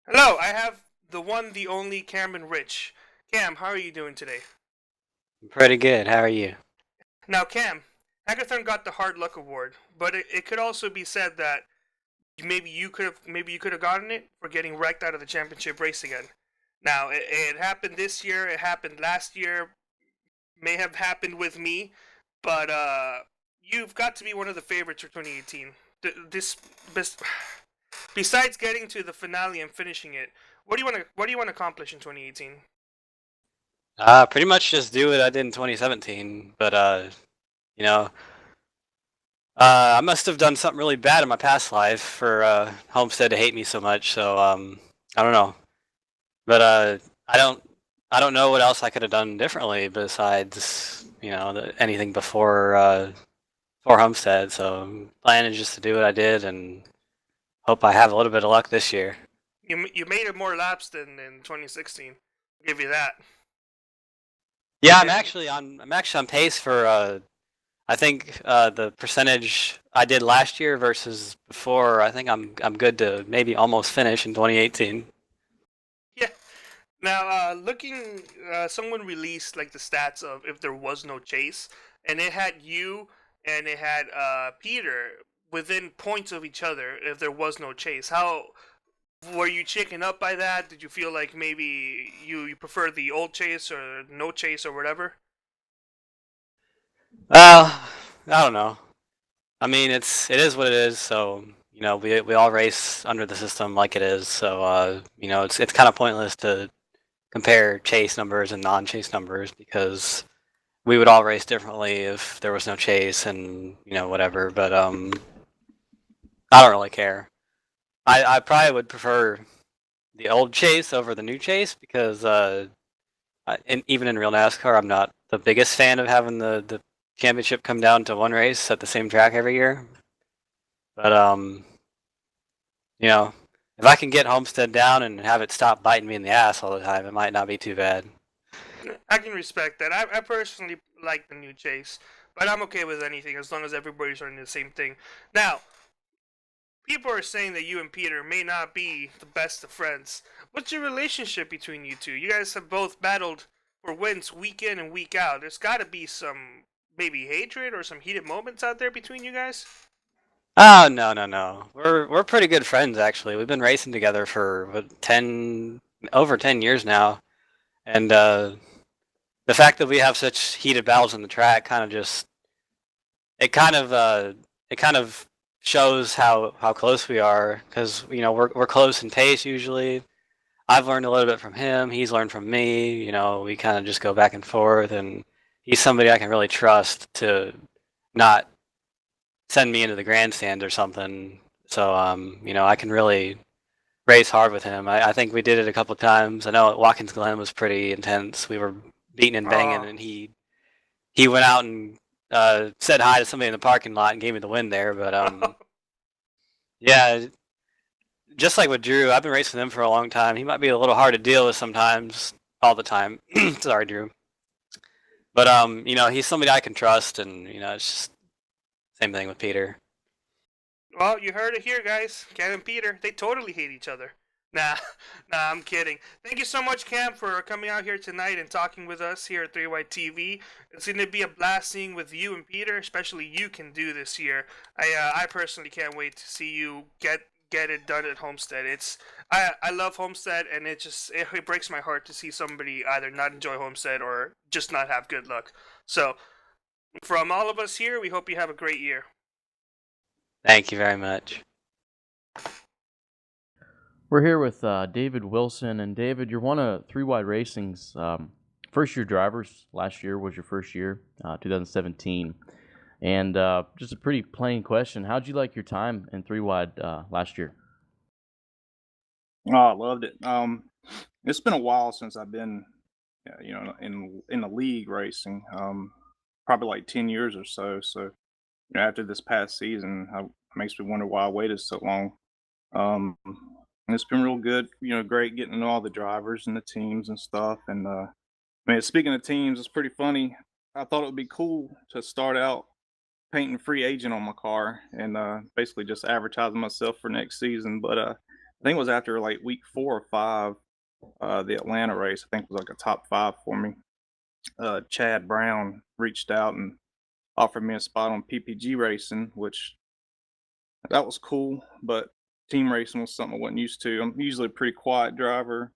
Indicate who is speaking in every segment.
Speaker 1: Hello, I have the one, the only Cameron Rich. Cam, how are you doing today?
Speaker 2: Pretty good. How are you?
Speaker 1: Now, Cam, Hackathon got the Hard Luck Award, but it could also be said that maybe you could have gotten it for getting wrecked out of the championship race again. Now, it happened this year. It happened last year. May have happened with me, but you've got to be one of the favorites for 2018. This besides getting to the finale and finishing it, what do you want to accomplish in 2018?
Speaker 2: Pretty much just do what I did in 2017, but you know, I must have done something really bad in my past life for Homestead to hate me so much. So I don't know, but I don't know what else I could have done differently besides anything before Homestead. So plan is just to do what I did and hope I have a little bit of luck this year.
Speaker 1: You made it more laps than in 2016. I'll give you that.
Speaker 2: Yeah,
Speaker 1: And
Speaker 2: I'm actually on pace for I think the percentage I did last year versus before, I think I'm good to maybe almost finish in 2018.
Speaker 1: yeah, now looking, someone released like the stats of if there was no chase, and it had you and it had Peter within points of each other if there was no chase. How were you chicken up by that? Did you feel like maybe you prefer the old chase or no chase or whatever?
Speaker 2: Well, I don't know. I mean, it is what it is. So we all race under the system like it is. So it's kind of pointless to compare chase numbers and non-chase numbers because we would all race differently if there was no chase and whatever. But I don't really care. I probably would prefer the old chase over the new chase because even in real NASCAR, I'm not the biggest fan of having the championship come down to one race at the same track every year. But you know, if I can get Homestead down and have it stop biting me in the ass all the time, it might not be too bad.
Speaker 1: I can respect that. I personally like the new chase, but I'm okay with anything as long as everybody's running the same thing. Now, people are saying that you and Peter may not be the best of friends. What's your relationship between you two? You guys have both battled for wins week in and week out. There's got to be some maybe hatred or some heated moments out there between you guys.
Speaker 2: Oh no. We're pretty good friends actually. We've been racing together for what, 10 over 10 years now, and the fact that we have such heated battles on the track kind of just it kind of uh, it kind of shows how close we are because we're close in pace usually. I've learned a little bit from him. He's learned from me. We kind of just go back and forth, and he's somebody I can really trust to not send me into the grandstand or something. So I can really race hard with him. I think we did it a couple times. I know Watkins Glen was pretty intense. We were beating and banging,
Speaker 1: Oh,
Speaker 2: and he went out and said hi to somebody in the parking lot and gave me the win there. But yeah, just like with Drew, I've been racing him for a long time. He might be a little hard to deal with sometimes, all the time. Sorry, Drew. But he's somebody I can trust, and it's just same thing with Peter.
Speaker 1: well, you heard it here, guys. Cam and Peter, they totally hate each other. Nah, nah, I'm kidding. Thank you so much, Cam, for coming out here tonight and talking with us here at 3White TV. It's going to be a blast seeing with you and Peter, especially you can do this year. I personally can't wait to see you get it done at Homestead. I love Homestead, and it breaks my heart to see somebody either not enjoy Homestead or just not have good luck. So, from all of us here, we hope you have a great year.
Speaker 2: Thank you very much.
Speaker 3: We're here with David Wilson, and David, you're one of Three Wide Racing's first-year drivers. Last year was your first year, 2017, and just a pretty plain question: how'd you like your time in Three Wide last year?
Speaker 4: Oh, I loved it. It's been a while since I've been, in the league racing. Probably like 10 years or so. So, after this past season, it makes me wonder why I waited so long. And it's been real good. Great getting to know all the drivers and the teams and stuff. And man, speaking of teams, it's pretty funny. I thought it would be cool to start out painting free agent on my car and basically just advertising myself for next season. But I think it was after like week 4 or 5, the Atlanta race, I think was like a top 5 for me. Chad Brown reached out and offered me a spot on PPG racing, which that was cool, but team racing was something I wasn't used to. I'm usually a pretty quiet driver.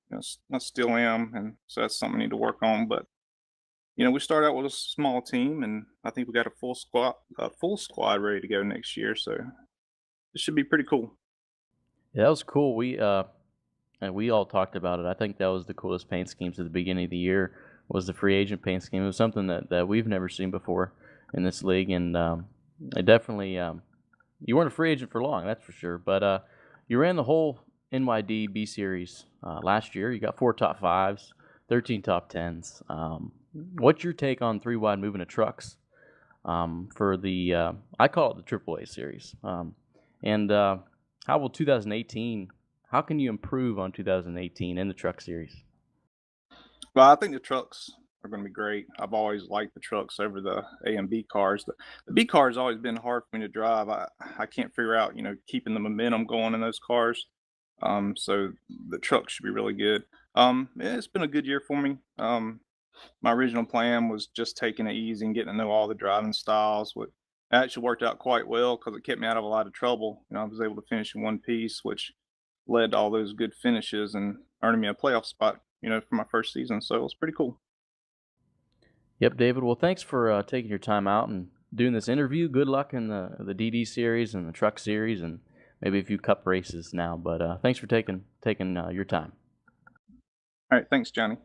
Speaker 4: I still am, and so that's something I need to work on. But we started out with a small team, and I think we got a full squad ready to go next year. So it should be pretty cool.
Speaker 3: Yeah, that was cool. And we all talked about it. I think that was the coolest paint schemes at the beginning of the year was the free agent paint scheme. It was something that we've never seen before in this league, and it definitely you weren't a free agent for long, that's for sure. But you ran the whole NYD B Series last year. You got 4 top 5s, 13 top 10s. What's your take on 3-wide moving to trucks for the I call it the AAA series? And how will 2018? How can you improve on 2018 in the truck series?
Speaker 4: Well, I think the trucks are going to be great. I've always liked the trucks over the A and B cars. The B car has always been hard for me to drive. I can't figure out, keeping the momentum going in those cars. So the truck should be really good. Yeah, it's been a good year for me. My original plan was just taking it easy and getting to know all the driving styles. What actually worked out quite well because it kept me out of a lot of trouble. I was able to finish in one piece, which led to all those good finishes and earning me a playoff spot, for my first season. So it was pretty cool.
Speaker 3: Yep, David. Well, thanks for taking your time out and doing this interview. Good luck in the DD series and the truck series and maybe a few cup races now. But thanks for taking your time.
Speaker 4: All right. Thanks, Johnny.